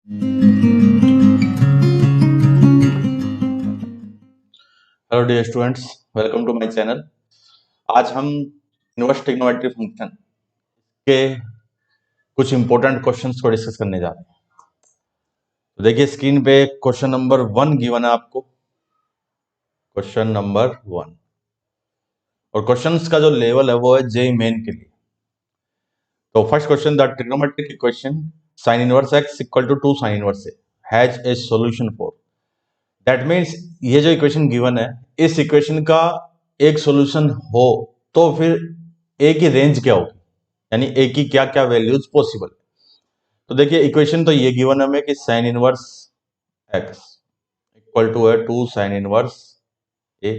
Hello dear students, welcome to my channel. आज हम inverse trigonometry function के कुछ इंपॉर्टेंट क्वेश्चंस को डिस्कस करने जा रहे हैं। तो देखिए स्क्रीन पे क्वेश्चन नंबर 1 गिवन है आपको, क्वेश्चन नंबर 1। और क्वेश्चंस का जो लेवल है वो है जेई मेन के लिए। तो first question, the trigonometric equation sin inverse x equal to 2 sin inverse a has a solution for. That means ये जो इक्वेशन गिवन है, इस इक्वेशन का एक सॉल्यूशन हो तो फिर ए की रेंज क्या होगी, यानी ए की क्या क्या वैल्यूज पॉसिबल। तो देखिए इक्वेशन तो ये गिवन हमें कि sine inverse x equal to है 2 साइन इनवर्स ए,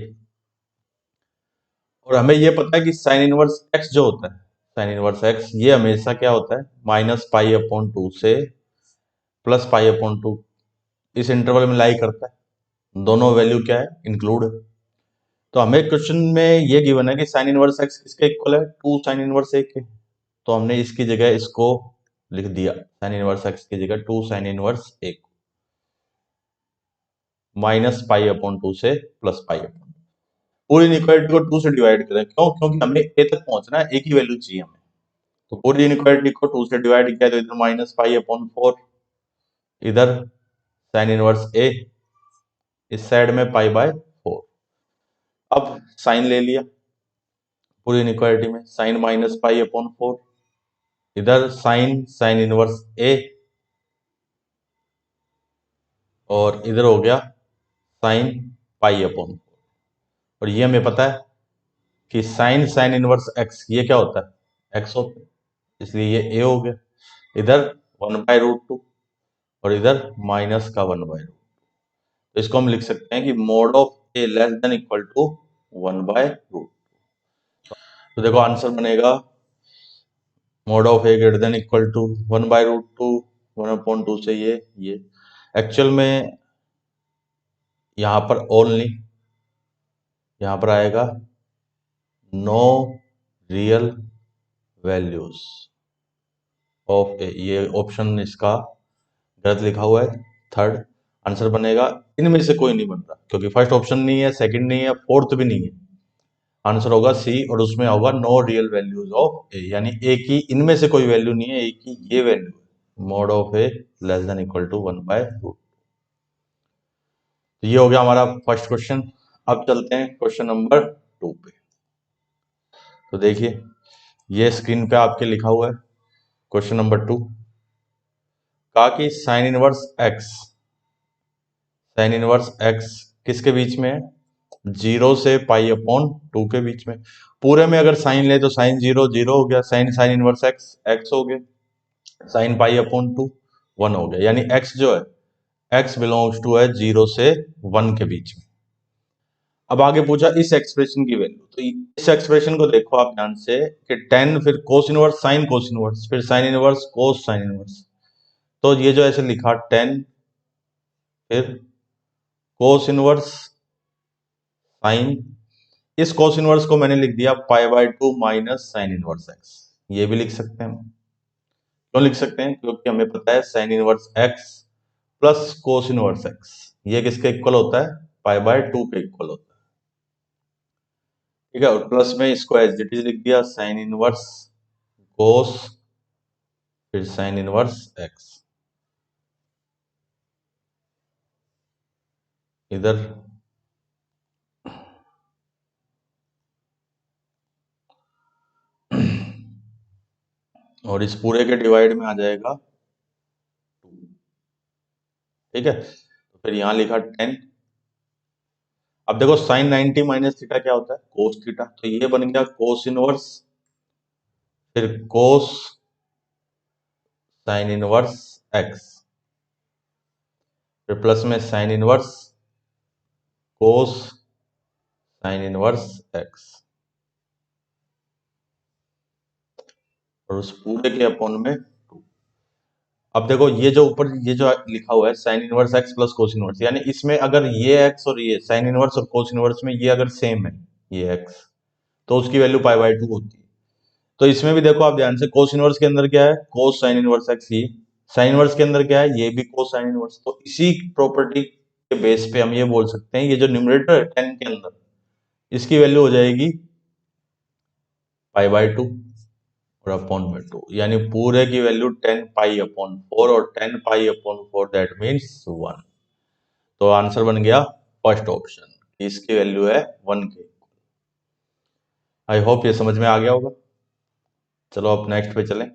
और हमें ये पता है कि साइन इनवर्स एक्स जो होता है, साइन इनवर्स एक्स ये हमेशा क्या होता है, माइनस पाई अपॉन 2 से प्लस पाई अपॉन 2 इस इंटरवल में लाई करता है। दोनों वैल्यू क्या है, इंक्लूड है। तो हमें क्वेश्चन में ये गिवन है कि साइन इनवर्स एक्स किसके इक्वल है, 2 साइन इनवर्स ए के। तो हमने इसकी जगह इसको लिख दिया, साइन इनवर्स एक्स की जगह 2 साइन इनवर्स ए माइनस पाई अपॉन 2 से प्लस पाई अपॉन। पूरी इनइक्वालिटी को 2 से डिवाइड करें, क्यों? क्योंकि हमें ए तक पहुंचना है, ए की वैल्यू चाहिए हमें। तो पूरी इनइक्वालिटी को 2 से डिवाइड किया तो इधर माइनस पाई अपॉन 4, इधर साइन इनवर्स ए, इस साइड में पाई बाय 4। अब साइन ले लिया पूरी इनइक्वालिटी में, साइन माइनस पाई अपॉन 4, इधर साइन साइन इनवर्स ए, और इधर हो गया साइन पाई अपॉन 4। और ये हमें पता है कि साइन साइन इनवर्स एक्स ये क्या होता है, एक्स होता है, इसलिए ये ए हो गया। इधर 1/√2 और इधर माइनस का 1/√2। तो इसको हम लिख सकते हैं कि mod of a less than equal to 1/√। तो देखो आंसर बनेगा mod of a greater than equal to 1/√2, 1/2 से ये एक्चुअल में यहाँ पर ओनली, यहाँ पर आएगा नो रियल वैल्यूज ऑफ ए, ये ऑप्शन इसका गलत लिखा हुआ है। थर्ड आंसर बनेगा इनमें से कोई नहीं बन रहा, क्योंकि फर्स्ट ऑप्शन नहीं है, सेकंड नहीं है, फोर्थ भी नहीं है। आंसर होगा सी, और उसमें होगा नो रियल वैल्यूज ऑफ ए, यानी ए की इनमें से कोई वैल्यू नहीं है, ए की ये वैल्यू है, mod of a less than equal to 1/√। तो ये हो गया हमारा फर्स्ट क्वेश्चन। अब चलते हैं क्वेश्चन नंबर 2 पे। तो देखिए ये स्क्रीन पे आपके लिखा हुआ है क्वेश्चन नंबर 2। कहा कि sine inverse x, sign inverse x किसके बीच में है, 0 से पाई अपॉन 2 के बीच में। पूरे में अगर साइन ले तो साइन 0 0 हो गया, sine sine inverse x x हो गया, साइन पाई अपॉन 2 1 हो गया, यानी एक्स जो है, एक्स बिलोंग्स टू है 0 से 1 के बीच में। अब आगे पूछा इस एक्सप्रेशन की वैल्यू। तो इस एक्सप्रेशन को देखो आप ध्यान से कि 10 फिर cos inverse sine cos inverse फिर sine inverse cos sine inverse. तो ये जो ऐसे लिखा 10 फिर कोस इनवर्स साइन, इस कोस इनवर्स को मैंने लिख दिया π/2 माइनस साइन इनवर्स एक्स। ये भी लिख सकते हैं हम। क्यों लिख सकते हैं? क्योंकि हमें पता है sign inverse x plus cos inverse x ये किसके इक्वल होता है, π/2 के इक्वल होता है। ठीक है, और प्लस में इसको एज इट इज लिख दिया, साइन इनवर्स कोस फिर साइन इनवर्स एक्स, इधर और इस पूरे के डिवाइड में आ जाएगा 2। ठीक है, तो फिर यहां लिखा 10। अब देखो साइन 90 माइनस थीटा क्या होता है, कोस थीटा। तो ये बन गया कोस इनवर्स फिर कोस साइन इनवर्स एक्स फिर प्लस में sign inverse cos sine inverse x, और उस पूरे के अपॉन में 2। अब देखो ये जो ऊपर ये जो लिखा हुआ है sign inverse x plus cos inverse, यानी इसमें अगर ये एक्स और ये साइन इनवर्स और कोस इनवर्स में ये अगर सेम है, ये एक्स, तो उसकी वैल्यू π/2 होती है। तो इसमें भी देखो आप ध्यान से, कोस इनवर्स के अंदर क्या है, कोस साइन इनवर्स एक्स, ये साइन इनवर्स के अंदर क्या है, ये भी कोसाइन इनवर्स। तो इसी प्रॉपर्टी के बेस पे हम ये बोल सकते हैं ये जो न्यूमरेटर है 10 के अंदर, इसकी वैल्यू हो जाएगी पाई/2 और अपॉन में 2, यानी पूरे की वैल्यू 10 पाई अपॉन 4 और 10 पाई अपॉन 4 दैट मीन्स 1। तो आंसर बन गया फर्स्ट ऑप्शन, इसकी वैल्यू है 1 के। आई होप ये समझ में आ गया होगा। चलो अब नेक्स्ट पे चलें,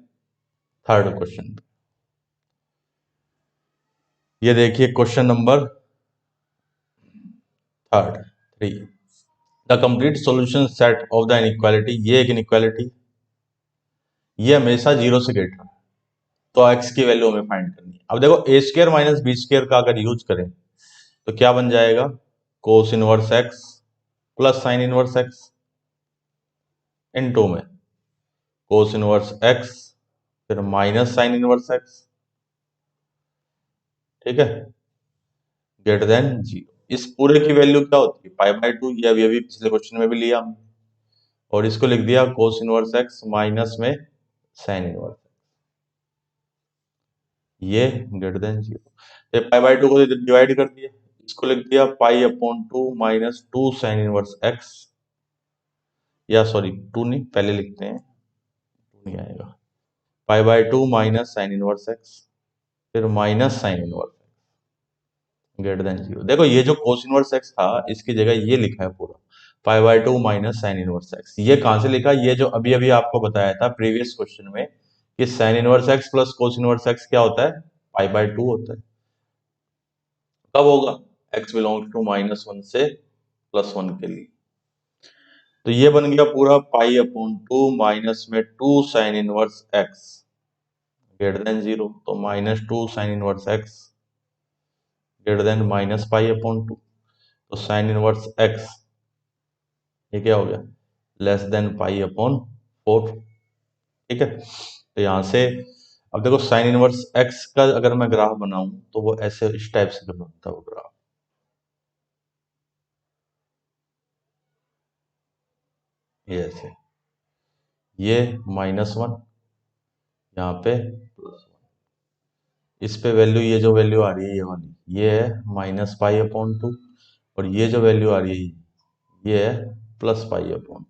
थर्ड क्वेश्चन पे। ये देखिए question number third 3, the complete solution set of the inequality. ये एक इनइक्वालिटी, ये हमेशा जीरो से ग्रेटर है, तो एक्स की वैल्यू हमें फाइंड करनी है। अब देखो ए स्क्र माइनस बी स्क्र का अगर यूज करें तो क्या बन जाएगा, कोस inverse x plus sign inverse x into में कोस इनवर्स एक्स फिर माइनस साइन इनवर्स एक्स, ठीक है, ग्रेटर देन जीरो। इस पूरे की वैल्यू क्या होती है पाई/2, ये अभी पिछले क्वेश्चन में भी लिया हमने, और इसको लिख दिया कोस इनवर्स एक्स माइनस में साइन इनवर्स, ये ग्रेटर देन जीरो। पाई/2 को डिवाइड कर दिया, इसको लिख दिया पाई/2 माइनस 2 साइन इनवर्स एक्स, या सॉरी 2 नहीं, पहले लिखते हैं, 2 नहीं आएगा, पाई/2 माइनस साइन इनवर्स एक्स फिर minus sine inverse greater than zero. देखो ये जो कोस इनवर्स एक्स था इसकी जगह ये लिखा है पूरा पाई/2 माइनस साइन इनवर्स एक्स। ये कहां से लिखा, ये जो अभी अभी आपको बताया था प्रीवियस क्वेश्चन में कि sine inverse x plus cos inverse x क्या होता है, पाई/2 होता है। कब होगा, एक्स बिलोंग्स टू -1 से +1 के लिए। तो ये बन गया पूरा पाई/2 माइनस में 2 sine inverse x greater than zero, तो -2 sine inverse x greater than -पाई/2, तो साइन इनवर्स एक्स ये क्या हो गया, लेस देन पाई/4, ठीक है। तो यहां से अब देखो साइन इनवर्स एक्स का अगर मैं ग्राफ बनाऊं तो वो ऐसे इस टाइप से बनता है वो ग्राफ, ये ऐसे, ये -1 यहाँ पे +1, इस पे वैल्यू, ये जो वैल्यू आ रही है ये वाली, ये है -पाई/2, और ये जो वैल्यू आ रही है ये है +पाई/2।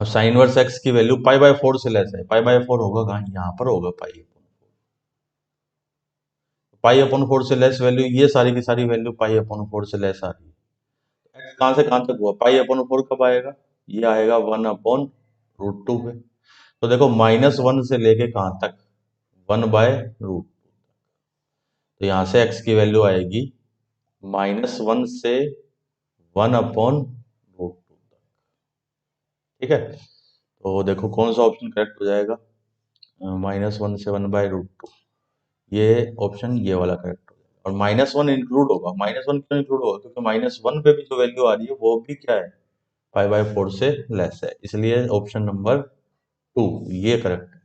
अब साइन इनवर्स एक्स की वैल्यू पाई/4 से लेस है, पाई/4 होगा कहाँ, यहाँ पर होगा पाई/4 से लेस वैल्यू, ये सारी की सारी वैल्यू पाई/4 से लेस आ रही है। एक्स कहाँ से कहाँ तक हुआ, पाई/4 कब आएगा, ये आएगा 1/√2 पे। तो देखो -1 से लेके कहाँ तक, 1/√2। तो यहाँ से एक्स की वैल्यू आएगी -1 से 1/√2, ठीक है। तो देखो कौन सा ऑप्शन करेक्ट हो जाएगा, -1 से 1/√2, ये ऑप्शन ये वाला करेक्ट हो जाएगा। और -1 इंक्लूड होगा, -1 क्यों इंक्लूड होगा, क्योंकि -1 पे भी जो वैल्यू आ रही है वो भी क्या है, पाई/4 से लेस है, इसलिए ऑप्शन नंबर 2 ये करेक्ट है।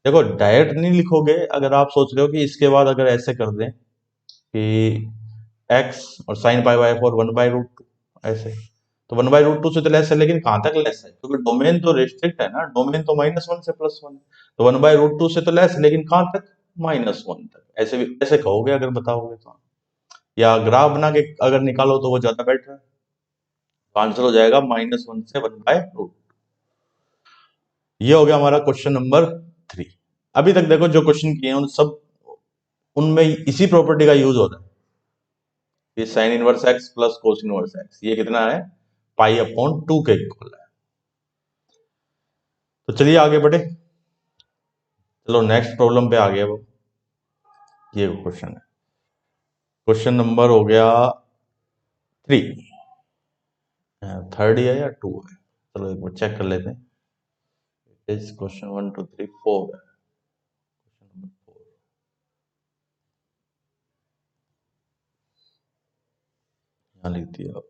देखो डायरेक्ट नहीं लिखोगे, अगर आप सोच रहे हो कि इसके बाद अगर ऐसे कर दें कि एक्स और साइन पाई/4 1/√2 ऐसे, तो 1/√2 से तो लेस है, लेकिन कहाँ तक लेस है, क्योंकि डोमेन तो रिस्ट्रिक्ट है ना, डोमेन तो -1 से +1 है, तो 1/√2 से तो लेस है, लेकिन कहाँ तक, -1 तक। ऐसे भी ऐसे कहोगे अगर बताओगे तो, या ग्राफ बना के अगर निकालो तो वो ज्यादा बेटर है। तो आंसर हो जाएगा -1 से 1/√2। ये हो गया हमारा क्वेश्चन नंबर 3। अभी तक देखो जो क्वेश्चन किए हैं उन सब, उनमें इसी प्रॉपर्टी का यूज होता है, ये sign inverse x plus cos inverse x, ये कितना है, पाई/2 के इक्वल है। तो चलिए आगे बढ़े, चलो नेक्स्ट प्रॉब्लम पे आ गया वो, ये क्वेश्चन है, क्वेश्चन नंबर हो गया 3, थर्ड है या 2 है, चलो एक बार चेक कर लेते हैं। इस क्वेश्चन 1 2 3 4 है, क्वेश्चन नंबर 4 यहाँ लिख दिया।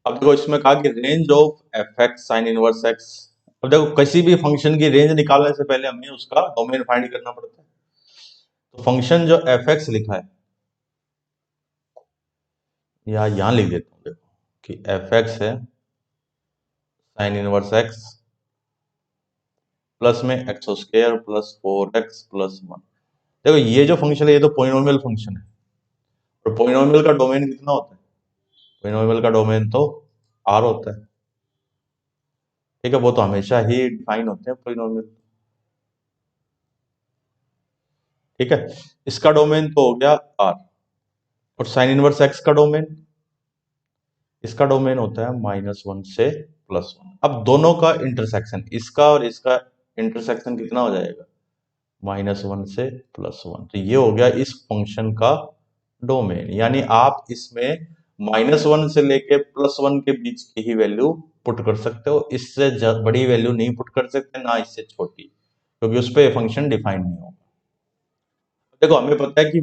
अब देखो इसमें कहा कि range of F x sign inverse x. अब देखो किसी भी फंक्शन की रेंज निकालने से पहले हमें उसका डोमेन फाइंड करना पड़ता है। तो फंक्शन जो एफ एक्स लिखा है, या यहां लिख देता हूं, देखो कि एफ एक्स है साइन इनवर्स एक्स प्लस में x square plus 4x plus 1। देखो ये जो फंक्शन है ये तो पोलिनोमियल फंक्शन है, और पोलिनोमियल का डोमेन कितना होता है? पोलिनोमियल का डोमेन तो R होता है, ठीक है, वो तो हमेशा ही डिफाइन होते हैं पोलिनोमियल, ठीक है। इसका डोमेन तो हो गया R, और साइन इनवर्स x का डोमेन, इसका डोमेन होता है -1 से +1। अब दोनों का इंटरसेक्शन, इसका और इसका इंटरसेक्शन कितना हो जाएगा? -1 से +1। तो ये हो गया इस फंक्शन का डोमेन, यानी आप इसमें -1 से लेके +1 के बीच की ही वैल्यू पुट कर सकते हो, इससे बड़ी वैल्यू नहीं पुट कर सकते, ना इससे छोटी, क्योंकि उस पर फंक्शन डिफाइन नहीं होगा। देखो हमें पता है कि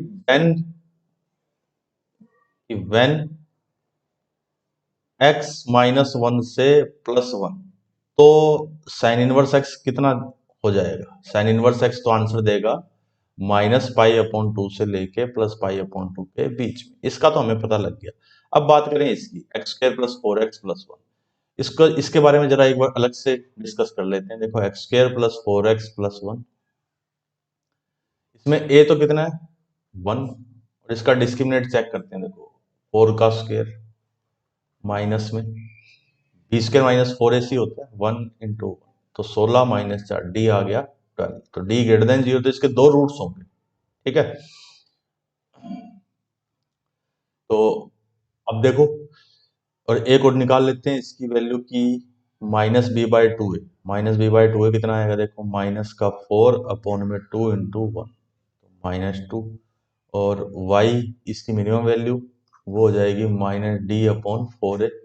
व्हेन x -1 से +1, तो साइन इनवर्स x कितना हो जाएगा? साइन इनवर्स x तो आंसर देगा -π/2 से लेके +π/2 के बीच में, इसका तो हमें पता लग गया। अब बात करें इसकी, x² + 4x + 1, इसको इसके बारे में जरा एक बार अलग से डिस्कस कर लेते हैं। देखो x² + 4x + 1, इसमें a तो कितना है? 1, और इसका डिस्क्रिमिनेंट चेक करते हैं। देखो 4 का स्क्वायर माइनस में b² - 4ac होता है 1 × 1, तो 16 - 4 d आ गया 12, तो d > 0, तो इसके दो रूट्स होंगे, ठीक है। तो अब देखो, और एक और निकाल लेते हैं इसकी वैल्यू की, -b/2 है, -b/2 है कितना आएगा? देखो -4/2 × 1, -2, और y इसकी मिनिमम वैल्यू वो हो जाएगी -d/4 है, तो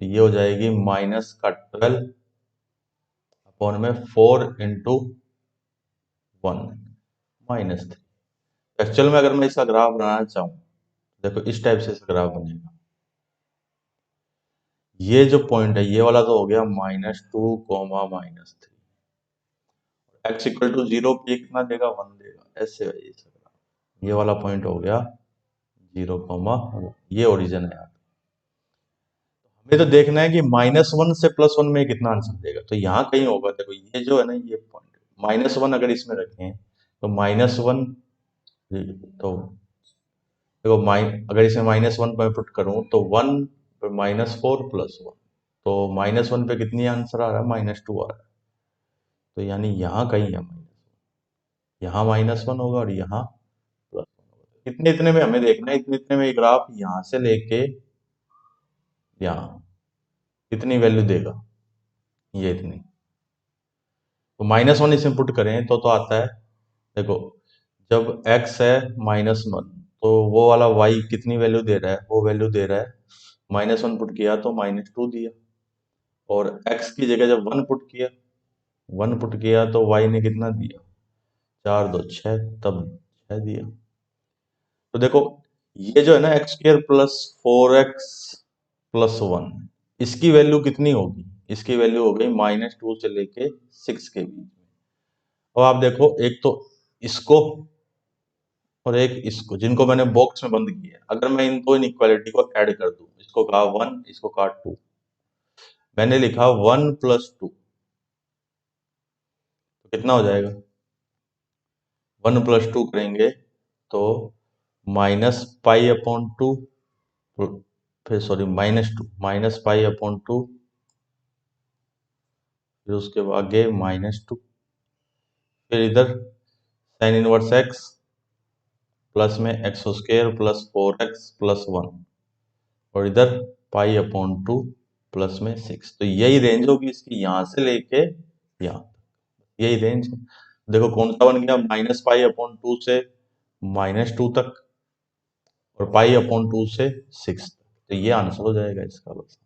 ये हो जाएगी -12/4 × 1 -3। एक्चुअल में अगर मैं इसका ग्राफ बनाना चाहूँ, देखो इस टाइप से इसका ग्राफ बनेगा। ये जो पॉइंट है ये वाला तो हो गया -2, -3, x = 0 पे कितना देगा? 1 देगा, ऐसे है ये इसका ग्राफ। ये वाला पॉइंट हो गया 0, ये ओरिजिन है। हमें तो देखना है कि -1 से +1 में कितना आंसर देगा, तो यहाँ कहीं होगा। देखो ये जो है ना, ये पॉइंट -1 अगर इसमें रखें तो -1, तो देखो अगर इसमें -1 पे पुट करूं तो 1 पे -4 + 1, तो -1 पे कितनी आंसर आ रहा है? -2 आ रहा है, तो यानी यहाँ कहीं है यहाँ -1 होगा और यहाँ +1 होगा। इतने इतने में हमें देखना है, इतने इतने में ग्राफ यहाँ से लेके यहाँ कितनी वैल्यू देगा? ये इतनी, तो -1 इसमें पुट करें तो आता है, देखो जब x है -1, तो वो वाला y कितनी वैल्यू दे रहा है? वो वैल्यू दे रहा है, -1 पुट किया तो -2 दिया, और x की जगह जब 1 पुट किया, 1 पुट किया तो y ने कितना दिया? 4 2 6, तब 6 दिया। तो देखो ये जो है ना x² + 4x + 1, इसकी वैल्यू कितनी होगी? इसकी वैल्यू हो गई -2 से लेके 6 के बीच में। अब आप देखो, एक तो इसको और एक इसको, जिनको मैंने बॉक्स में बंद किया, अगर मैं इन दो इनइक्वालिटी को ऐड कर दूं, इसको कहा 1, इसको कहा 2, मैंने लिखा 1 + 2, तो कितना हो जाएगा? 1 + 2 करेंगे तो -π/2, फिर सॉरी -2, -π/2, फिर उसके आगे -2, फिर इधर साइन इनवर्स x प्लस में x² + 4x + 1, और इधर π/2 प्लस में 6, तो यही रेंज होगी इसकी, यहाँ से लेके यहाँ, यही रेंज है। देखो कौन सा बन गया? -π/2 से -2 तक, और π/2 से 6 तक, तो ये आंसर हो जाएगा इसका। बस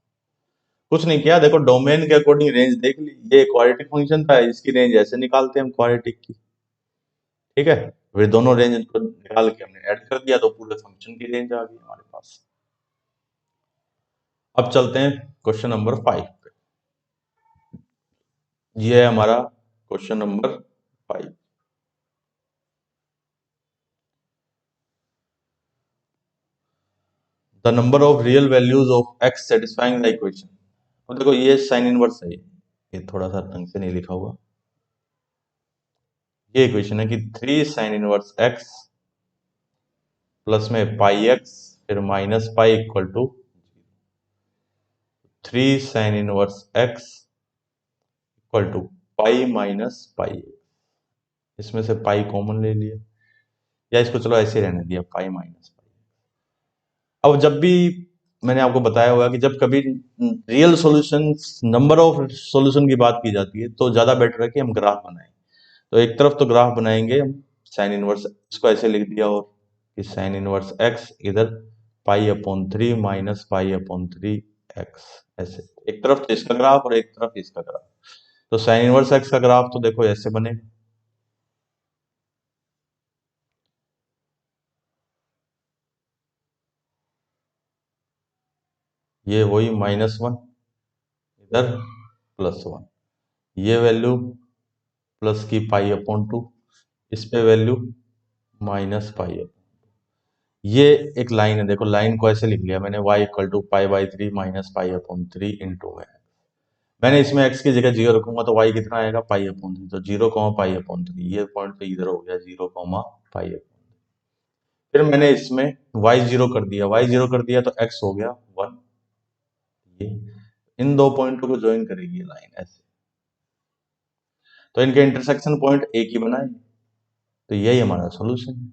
कुछ नहीं किया, देखो डोमेन के अकॉर्डिंग रेंज देख ली, ये क्वाड्रेटिक फंक्शन था, इसकी रेंज ऐसे निकालते हैं हम क्वाड्रेटिक की, ठीक है। फिर दोनों रेंज को निकाल के हमने ऐड कर दिया, तो पूरे फंक्शन की रेंज आ गई हमारे पास। अब चलते हैं क्वेश्चन नंबर 5 पे। ये है हमारा question number 5। The number of real values of x satisfying the equation. अब देखो ये साइन इनवर्स है, ये थोड़ा सा ढंग से नहीं लिखा हुआ, ये इक्वेशन है कि 3 साइन इनवर्स एक्स प्लस में पाई एक्स फिर minus pi equal to 3 sine inverse x equal to pi minus pi. इसमें से पाई कॉमन ले लिया, या इसको चलो ऐसे ही रहने दिया, पाई माइनस पाई। अब जब भी मैंने आपको बताया हुआ कि जब कभी real solution, number of solution की बात की जाती है तो ज्यादा बेटर है कि हम ग्राफ बनाएं। तो एक तरफ तो ग्राफ बनाएंगे हम साइन इनवर्स, इसको ऐसे लिख दिया और कि साइन इनवर्स एक्स इधर पाई upon 3 minus pi upon 3 x, ऐसे एक तरफ तो इसका ग्राफ और एक तरफ इसका ग्राफ। तो साइन इनवर्स एक्स का ग्राफ तो देखो ऐसे बनेगा, ये वही -1 इधर +1, ये वैल्यू प्लस की पाई अपॉन 2, इस पे वैल्यू माइनस पाई अपॉन, ये एक लाइन है, देखो लाइन को ऐसे लिख लिया मैंने y equal to pi by 3 minus pi upon 3 into में, मैंने इसमें x की जगह 0 रखूंगा तो y कितना आएगा, पाई अपॉन 3, तो 0 पाई अपॉन 3, ये पॉइंट तो इधर हो गया 0 पाई अपॉन। फिर मैंने इसमें y 0 कर दिया, y 0 कर दिया तो x हो गया 1, ये इन दो पॉइंटों को ज्वाइन करेगी ये लाइन ऐसे, तो इनके इंटरसेक्शन पॉइंट एक ही बनाए, तो यही हमारा सॉल्यूशन है।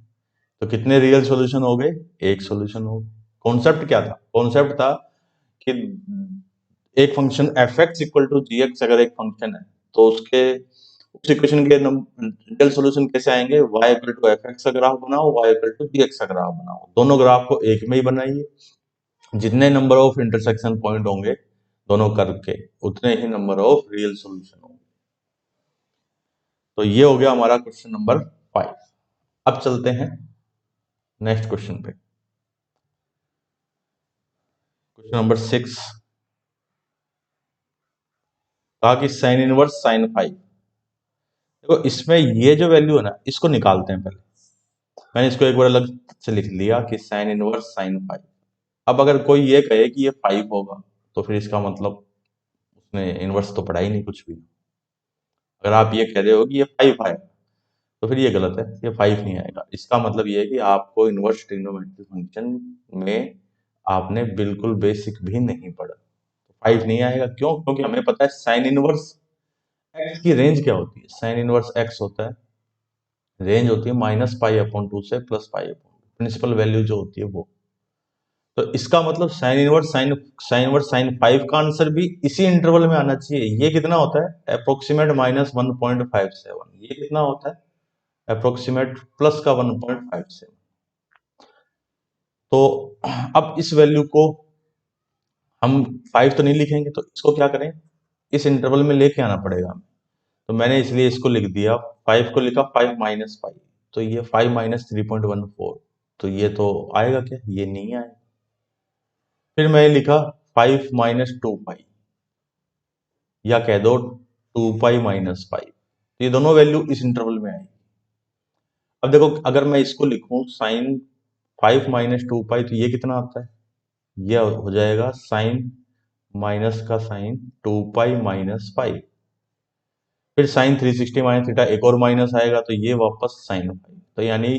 तो कितने रियल सॉल्यूशन हो गए, एक सॉल्यूशन हो गया। कॉन्सेप्ट क्या था, कॉन्सेप्ट था कि एक function f x equal to g x अगर एक फंक्शन है तो उसके उस इक्वेशन के रियल सॉल्यूशन कैसे आएंगे, y equal to f x का ग्राफ बनाओ, y equal to g x का ग्राफ बनाओ, दोनों ग्राफ को एक में ही बनाइए, जितने नंबर ऑफ इंटरसेक्शन पॉइंट होंगे दोनों कर्व के उतने ही नंबर ऑफ रियल सॉल्यूशन होंगे। तो ये हो गया हमारा क्वेश्चन नंबर 5। अब चलते हैं नेक्स्ट क्वेश्चन पे, क्वेश्चन नंबर 6। कहा कि साइन इनवर्स साइन 5, देखो इसमें ये जो वैल्यू है ना इसको निकालते हैं पहले, मैंने इसको एक बार अलग से लिख लिया कि साइन इनवर्स साइन 5। अब अगर कोई ये कहे कि ये 5 होगा तो फिर इसका मतलब उसने इनवर्स तो पढ़ा ही नहीं कुछ भी। अगर आप ये कह रहे हो कि ये 5 आएगा तो फिर ये गलत है, ये 5 नहीं आएगा। इसका मतलब ये है कि आपको इनवर्स ट्रिग्नोमेट्री फंक्शन में आपने बिल्कुल बेसिक भी नहीं पढ़ा, तो 5 नहीं आएगा। क्यों? क्योंकि हमें पता है साइन इनवर्स एक्स की रेंज क्या होती है, साइन इनवर्स एक्स होता है, रेंज होती है -पाई/2 से +पाई/2, प्रिंसिपल वैल्यू जो होती है वो। तो इसका मतलब साइन इनवर्स साइन 5 का आंसर भी इसी इंटरवल में आना चाहिए। ये कितना होता है, अप्रोक्सीमेट -1.57, ये कितना होता है, अप्रोक्सीमेट प्लस का 1.57। तो अब इस वैल्यू को हम 5 तो नहीं लिखेंगे, तो इसको क्या करें, इस इंटरवल में लेके आना पड़ेगा हमें। तो मैंने इसलिए इसको लिख दिया, 5 को लिखा 5 माइनस पाई, तो ये 5 माइनस 3.14, तो ये तो आएगा क्या, ये नहीं आएगा। फिर मैंने लिखा 5 माइनस 2 पाई, या कह दो 2 पाई-पाई, तो ये दोनों वैल्यू इस इंटरवल में आएगी। अब देखो अगर मैं इसको लिखूं साइन 5 माइनस 2 पाई, तो ये कितना आता है, ये हो जाएगा साइन माइनस का साइन 2 पाई माइनस पाई, फिर साइन 360 माइनस थीटा एक और माइनस आएगा तो ये वापस साइन 5, तो यानी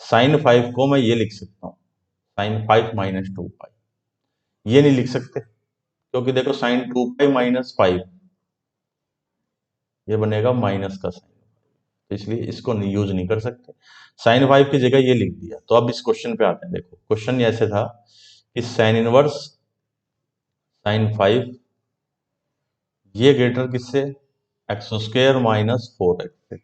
साइन 5 को मैं ये लिख सकता हूँ साइन 5 माइनस 2 पाई। ये नहीं लिख सकते क्योंकि देखो साइन 2 पाई-5 ये बनेगा माइनस का साइन, तो इसलिए इसको यूज नहीं कर सकते, साइन 5 की जगह ये लिख दिया। तो अब इस क्वेश्चन पे आते हैं, देखो क्वेश्चन ऐसे था कि साइन इनवर्स साइन 5 ये ग्रेटर किससे, x² माइनस 4x से,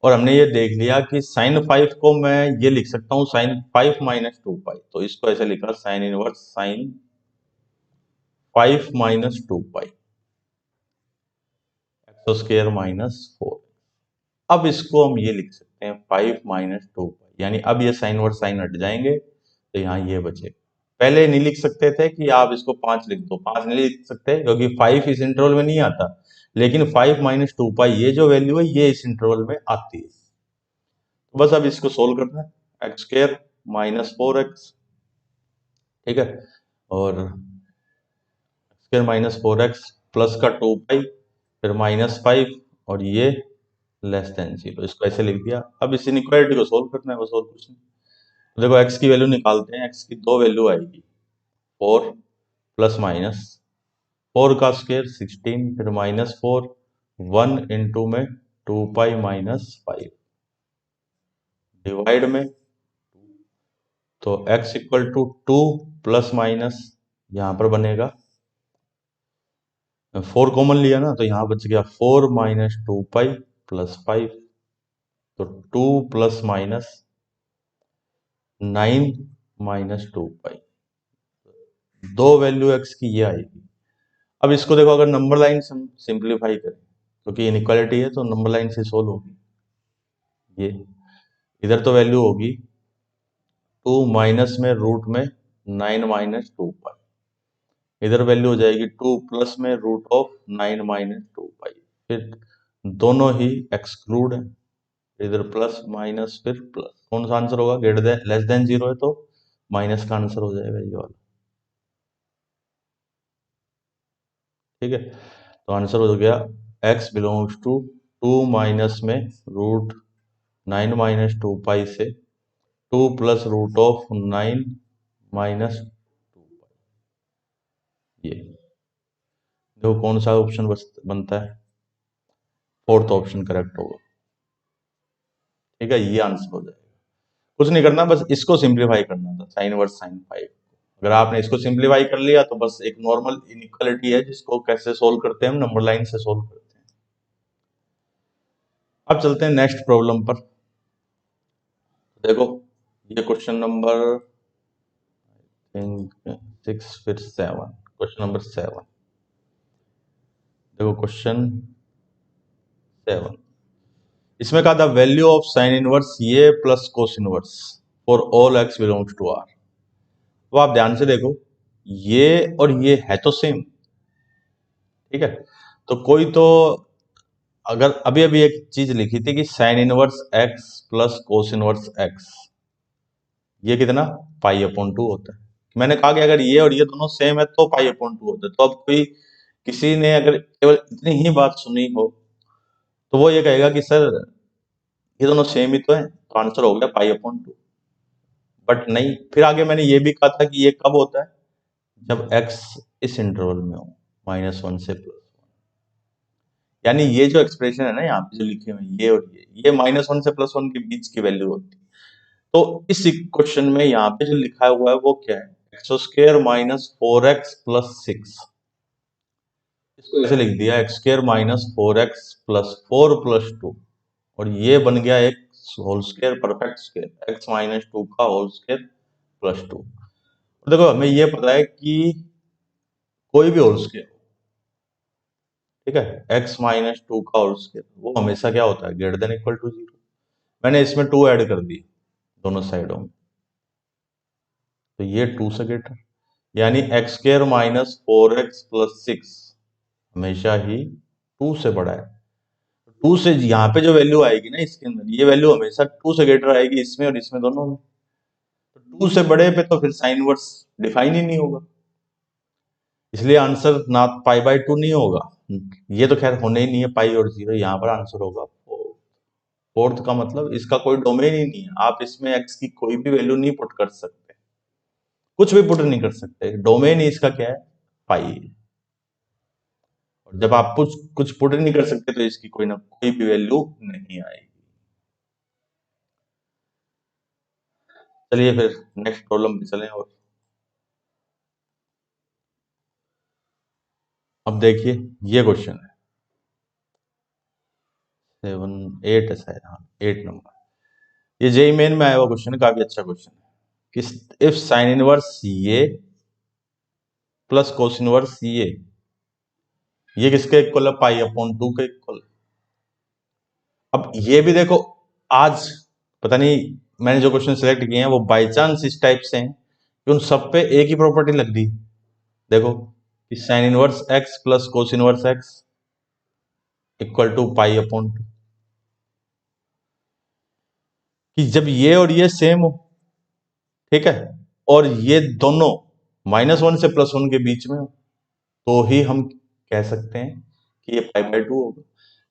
और हमने ये देख लिया कि साइन 5 को मैं ये लिख सकता हूँ साइन 5 माइनस 2 पाई, तो इसको ऐसे लिखा साइन इनवर्स साइन 5 माइनस 2 पाई x² माइनस 4। अब इसको हम ये लिख सकते हैं 5 माइनस 2 पाई, यानी अब ये साइन और साइन हट जाएंगे तो यहाँ ये बचेगा। पहले नहीं लिख सकते थे कि आप इसको 5 लिख दो, 5 नहीं लिख सकते क्योंकि 5 इस इंटरवल में नहीं आता, लेकिन 5 माइनस 2 पाई ये जो वैल्यू है ये इस इंटरवल में आती है। तो बस अब इसको सोल्व करना है, x² माइनस 4x, ठीक है, और x² माइनस 4x प्लस का 2 पाई फिर -5 और ये लेस देन 0, इसको ऐसे लिख दिया। अब इस इनइक्वालिटी को सोल्व करना है बस, और कुछ नहीं। तो देखो x की वैल्यू निकालते हैं। x की दो वैल्यू आएगी, 4 प्लस माइनस 4 का स्क्वायर 16, फिर -4, 1 इंटू में 2 पाई माइनस 5 डिवाइड में, तो x equal to 2 plus minus, यहां पर बनेगा 4 कॉमन लिया ना, तो यहां बच गया 4 माइनस 2 पाई प्लस 5, तो 2 प्लस माइनस 9 माइनस 2 पाई। दो वैल्यू x की ये आएगी। अब इसको देखो, अगर नंबर लाइन से सिंप्लीफाई करें, क्योंकि इनइक्वालिटी है तो नंबर लाइन से सोल्व होगी। ये इधर तो वैल्यू होगी 2 माइनस में रूट में 9 माइनस 2 पाई, इधर वैल्यू हो जाएगी 2 प्लस में रूट ऑफ 9 माइनस 2 पाई, फिर दोनों ही एक्सक्लूड है, इधर प्लस माइनस फिर प्लस, कौन सा आंसर होगा? ग्रेटर देन लेस देन 0 है तो माइनस का आंसर हो जाएगा ये वाला। ठीक है, तो आंसर हो गया x बिलोंग्स टू 2 माइनस में रूट 9 माइनस 2 पाई से 2 प्लस रूट ऑफ 9 माइनस 2 पाई। ये देखो कौन सा ऑप्शन बनता है, फोर्थ ऑप्शन करेक्ट होगा। ठीक है, ये आंसर हो जाएगा। कुछ नहीं करना, बस इसको सिंप्लीफाई करना था, साइन वर्स साइन 5। अगर आपने इसको सिंप्लीफाई कर लिया तो बस एक नॉर्मल इनइक्वालिटी है, जिसको कैसे सोल्व करते हैं हम, नंबर लाइन से सोल्व करते हैं। अब चलते हैं नेक्स्ट प्रॉब्लम पर। देखो ये क्वेश्चन नंबर 6 फिर 7, क्वेश्चन नंबर 7। देखो क्वेश्चन 7, इसमें कहा था वैल्यू ऑफ साइन इनवर्स ये plus cos inverse for all x belongs to R. तो आप ध्यान से देखो, ये और ये है तो सेम। ठीक है, तो कोई तो, अगर अभी अभी एक चीज लिखी थी कि sine inverse x plus cos inverse x, ये कितना? पाई अपॉन 2 होता है। मैंने कहा कि अगर ये और ये दोनों सेम है तो पाई अपॉन 2 होता है। तो अब कोई, किसी ने अगर केवल इतनी ही बात सुनी हो तो वो ये कहेगा कि सर ये दोनों सेम ही तो है, तो आंसर हो गया पाई अपॉन 2। बट नहीं, फिर आगे मैंने ये भी कहा था कि ये कब होता है? जब x इस इंटरवल में हो, -1 से +1। यानी ये जो एक्सप्रेशन है ना यहाँ पे जो लिखे हुए हैं, ये और ये -1 से +1 के बीच की वैल्यू होती है। तो इस इक्वेशन में यहाँ पे जो लिखा हुआ है वो क्या है? x² minus 4x plus 6। इसको ऐसे लिख दिया, x² minus 4x plus 4 plus 2, और ये बन गया एक whole square, perfect square, x minus 2 का होल स्क्वायर प्लस 2। देखो हमें ये पता है कि कोई भी होल स्क्वायर, ठीक है, x माइनस 2 का होल स्क्वायर वो हमेशा क्या होता है? Greater than equal to 0। मैंने इसमें 2 ऐड कर दी दोनों साइडों में, तो ये 2 से ग्रेटर, यानी x² माइनस 4x प्लस 6 हमेशा ही 2 से बड़ा है। 2 से यहाँ पे जो वैल्यू आएगी ना इसके अंदर, ये वैल्यू हमेशा 2 से ग्रेटर आएगी, इसमें और इसमें दोनों में। तो 2 से बड़े पे तो फिर साइन वर्स डिफाइन ही नहीं होगा, इसलिए आंसर ना पाई बाय 2 नहीं होगा। ये तो खैर होने ही नहीं है, पाई और 0, यहाँ पर आंसर होगा 4। फोर्थ का मतलब इसका कोई डोमेन ही नहीं है, आप इसमें x की कोई भी वैल्यू नहीं पुट कर सकते, कुछ भी पुट नहीं कर सकते, डोमेन ही इसका क्या है? पाई है। और जब आप कुछ कुछ पुट नहीं कर सकते तो इसकी कोई ना कोई भी वैल्यू नहीं आएगी। चलिए फिर नेक्स्ट प्रॉब्लम पे चलें। और अब देखिए ये क्वेश्चन है 7 8 है शायद, हाँ 8 नंबर। ये जेई मेन में आया हुआ क्वेश्चन है, काफी अच्छा क्वेश्चन है कि इफ साइन इनवर्स ये प्लस कोस इनवर्स ये किसके इक्वल है? पाई अपॉन 2 के इक्वल। अब ये भी देखो, आज पता नहीं मैंने जो क्वेश्चन सिलेक्ट किए हैं वो बाय चांस इस टाइप से हैं कि उन सब पे एक ही प्रॉपर्टी लग दी। देखो कि sine inverse x plus cos inverse x equal to pi upon 2, कि जब ये और ये सेम हो, ठीक है, और ये दोनों -1 से +1 के बीच में हो, तो ही हम कह सकते हैं कि ये पाई बाय 2 होगा।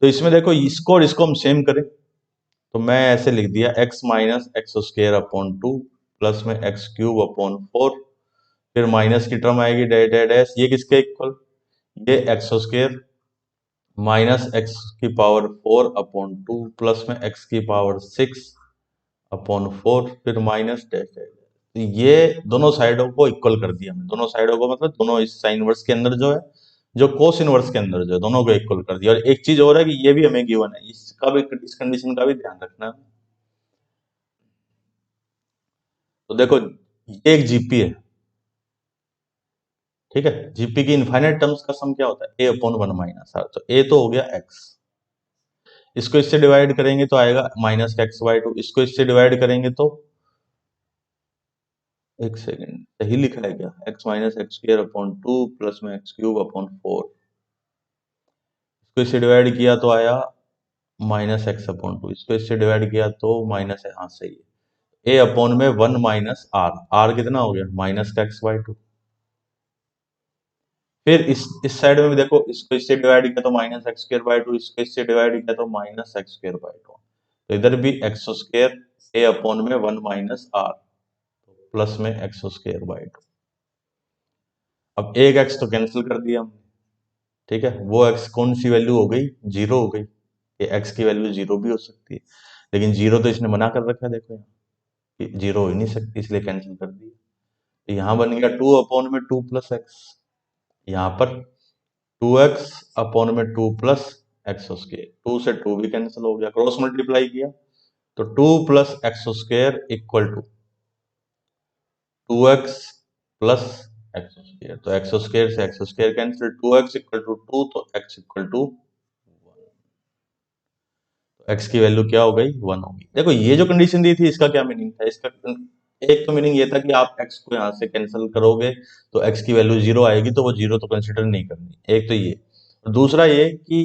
तो इसमें देखो इसको और इसको हम सेम करें तो मैं ऐसे लिख दिया x minus x square upon 2 plus में एक्स क्यूब अपॉन 4, फिर माइनस की टर्म आएगी डैश डैश डैश, ये किसके इक्वल, ये एक्स स्क्र माइनस एक्स की पावर 4 अपॉन 2 प्लस में एक्स की पावर 6 अपॉन 4, फिर माइनस डैश डैश। तो ये दोनों साइडों को इक्वल कर दिया हमने, दोनों साइडों को मतलब दोनों इस साइन इनवर्स के अंदर जो है, जो कोस इनवर्स के अंदर जो है, दोनों को इक्वल कर दिया। और एक चीज और है कि ये भी हमें गिवन है, इसका भी, इस कंडीशन का भी ध्यान रखना है। तो देखो ये एक जीपी है, ठीक है, जीपी की इनफाइनाइट टर्म्स का सम क्या होता है, ए अपॉन 1 माइनस आर। तो ए तो हो गया एक्स, इसको इससे डिवाइड करेंगे तो आएगा माइनस एक्स बाई 2, इसको इससे डिवाइड करेंगे तो, एक सेकेंड, सही लिखा है क्या, x minus x square upon 2 plus में एक्स क्यूब अपॉन 4, इसको इससे डिवाइड किया तो आया माइनस एक्स अपॉन 2, इसको इससे डिवाइड किया तो माइनस है, हाँ सही है। ए अपॉन में 1 माइनस आर, आर कितना हो गया माइनस का एक्स बाई 2। फिर इस साइड में भी देखो, इसको इससे डिवाइड किया तो माइनस एक्स स्क्र बाई 2, इसको इससे डिवाइड किया तो माइनस एक्स स्क्र बाई 2। तो इधर भी एक्स स्क्र ए अपॉन में 1 माइनस आर प्लस में एक्स स्क्र बाई 2। अब एक एक्स तो कैंसिल कर दिया हमने, ठीक है, वो एक्स कौन सी वैल्यू हो गई, जीरो हो गई। ये एक्स की वैल्यू जीरो भी हो सकती है, लेकिन जीरो तो इसने मना कर रखा है, देखो यहाँ कि जीरो हो ही नहीं सकती, इसलिए कैंसिल कर दिया। तो यहाँ बन गया 2 अपॉन में 2 प्लस एक्स, यहाँ पर 2x अपॉन में 2 प्लस एक्स स्क्र, 2 से 2 भी कैंसिल हो गया, क्रॉस मल्टीप्लाई किया तो 2 plus x square equal to 2x plus x square. तो एक्स स्क्र से x square cancel, 2x equal to 2, तो x इक्वल टू एक्स की वैल्यू क्या हो गई, 1 हो गई। देखो ये जो कंडीशन दी थी इसका क्या मीनिंग था, इसका एक तो मीनिंग ये था कि आप x को यहाँ से कैंसिल करोगे तो x की वैल्यू जीरो आएगी, तो वो जीरो तो कंसिडर नहीं करनी, एक तो ये। दूसरा ये कि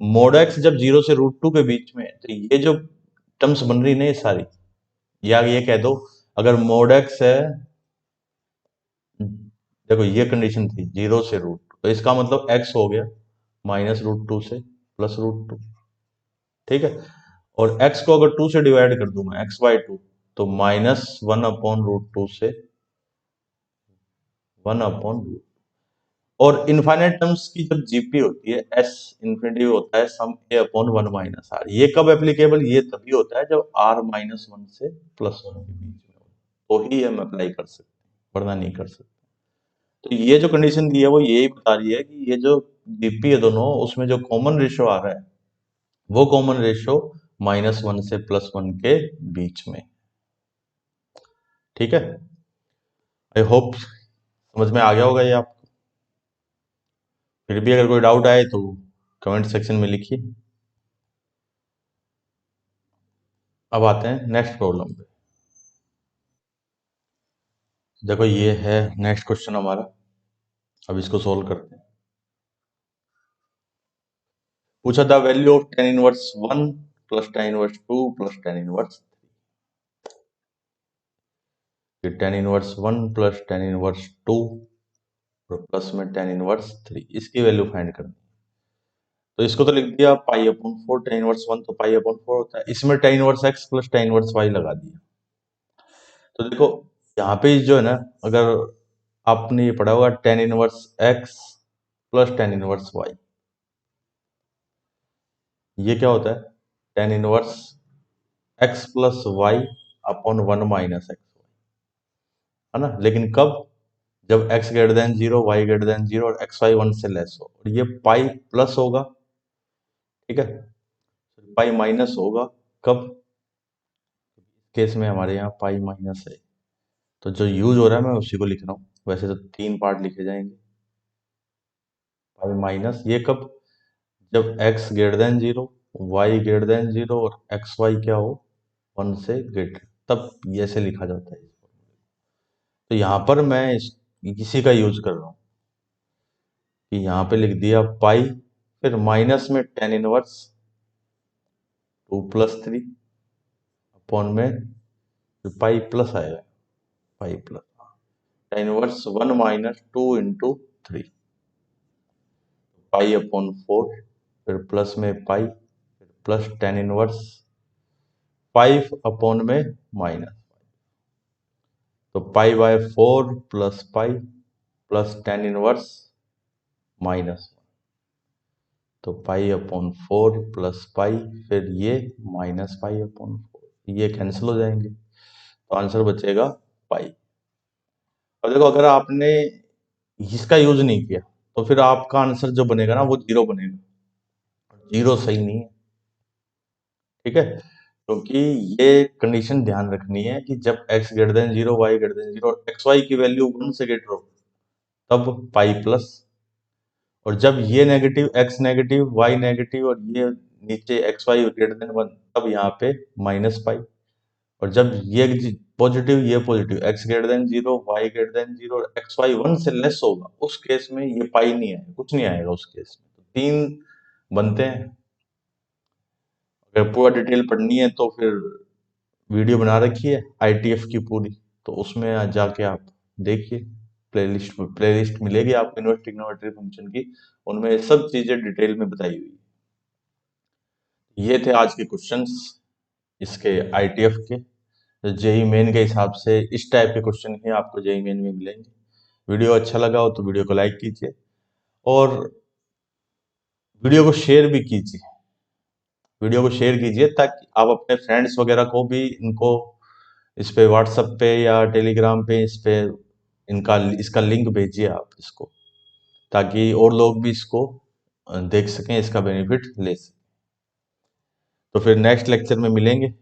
मोड एक्स जब जीरो से रूट टू के बीच में है, तो ये जो टर्म्स बन रही ना ये सारी, या ये कह दो अगर मोड एक्स है, देखो ये कंडीशन थी जीरो से रूट, तो इसका मतलब एक्स हो गया माइनस रूट टू से प्लस रूट टू, ठीक है। और x को अगर 2 से डिवाइड कर दूं मैं, x बाई 2, तो माइनस 1 अपॉन रूट 2 से 1 अपॉन रूट। और इनफाइनाइट टर्म्स की जब जीपी होती है, s इन्फिनिटी होता है सम a अपॉन 1 माइनस आर। ये कब एप्लीकेबल, ये तभी होता है जब r माइनस 1 से प्लस 1 के बीच में हो, तो ही हम अप्लाई कर सकते हैं, वरना नहीं कर सकते। तो ये जो कंडीशन दी है वो यही बता रही है कि ये जो जीपी है दोनों, उसमें जो कॉमन रेशियो आ रहा है वो कॉमन रेशियो माइनस 1 से प्लस 1 के बीच में, ठीक है। आई होप समझ में आ गया होगा ये आपको। फिर भी अगर कोई डाउट आए तो कमेंट सेक्शन में लिखिए। अब आते हैं नेक्स्ट प्रॉब्लम पे। देखो ये है नेक्स्ट क्वेश्चन हमारा, अब इसको सोल्व करते हैं। पूछा था value of tan inverse 1 plus tan inverse 2 plus tan inverse 3। Tan inverse 1 plus tan inverse 2 plus में टेन इनवर्स 3, इसकी वैल्यू फाइंड करनी। तो इसको तो लिख दिया पाई अपॉन 4, टेन इनवर्स 1 तो पाई अपॉन 4 होता है, इसमें ten inverse x plus tan inverse y लगा दिया। तो देखो यहाँ पे जो है ना, अगर आपने ये पढ़ा होगा tan inverse x plus tan inverse y, ये क्या होता है, tan inverse x plus y upon 1 minus x, है ना। लेकिन कब, जब x greater than 0, y greater than 0 और एक्स वाई 1 से लेस हो, और ये पाई प्लस होगा, ठीक है, पाई माइनस होगा कब, केस में हमारे यहाँ पाई माइनस है। तो जो यूज हो रहा है मैं उसी को लिख रहा हूँ, वैसे तो तीन पार्ट लिखे जाएंगे। पाई माइनस ये कब, जब x greater than 0, y greater than 0 और एक्स वाई क्या हो 1 से ग्रेटर, तब ये ऐसे लिखा जाता है। तो यहाँ पर मैं इसी का यूज कर रहा हूँ कि यहाँ पे लिख दिया पाई, फिर माइनस में टेन इनवर्स 2 प्लस 3 अपॉन में, फिर पाई प्लस आएगा, pi plus tan inverse 1 minus 2 into 3 pi upon 4, फिर प्लस में पाई, फिर प्लस टेन इनवर्स 5 अपॉन में माइनस, तो pi by 4 plus pi plus tan inverse minus, तो पाई अपॉन 4 प्लस पाई, फिर ये माइनस पाई अपॉन 4, ये कैंसिल हो जाएंगे, तो आंसर बचेगा पाई। अब देखो, अगर आपने इसका यूज नहीं किया तो फिर आपका आंसर जो बनेगा ना वो जीरो बनेगा, जीरो सही नहीं है, ठीक है। क्योंकि ये कंडीशन ध्यान रखनी है कि जब x greater than zero, y greater than zero और एक्स वाई की वैल्यू 1 से ग्रेटर हो तब पाई प्लस, और जब ये negative, x negative, y negative और ये नीचे एक्स वाई ग्रेटर देन 1 तब यहाँ पे माइनस पाई, और जब ये पॉजिटिव, ये positive, x greater than zero, y greater than zero और एक्स वाई 1 से लेस होगा, उस केस में ये पाई नहीं आएगा, कुछ नहीं आएगा उस केस में। तो 3 बनते हैं। अगर पूरा डिटेल पढ़नी है तो फिर वीडियो बना रखी है ITF की पूरी, तो उसमें जाके आप देखिए, प्लेलिस्ट मिलेगी आपको इन्वर्स ट्रिग्नोमेट्री फंक्शन की, उनमें सब चीजें डिटेल में बताई हुई है। ये थे आज के क्वेश्चंस इसके ITF के। तो जेई मेन के हिसाब से इस टाइप के क्वेश्चन ही आपको जेई मेन में मिलेंगे। वीडियो अच्छा लगा हो तो वीडियो को लाइक कीजिए और वीडियो को शेयर भी कीजिए, वीडियो को शेयर कीजिए ताकि आप अपने फ्रेंड्स वगैरह को भी इनको इस पे व्हाट्सएप पे या टेलीग्राम पे इस पे इनका इसका लिंक भेजिए आप इसको, ताकि और लोग भी इसको देख सकें, इसका बेनिफिट ले सकें। तो फिर नेक्स्ट लेक्चर में मिलेंगे।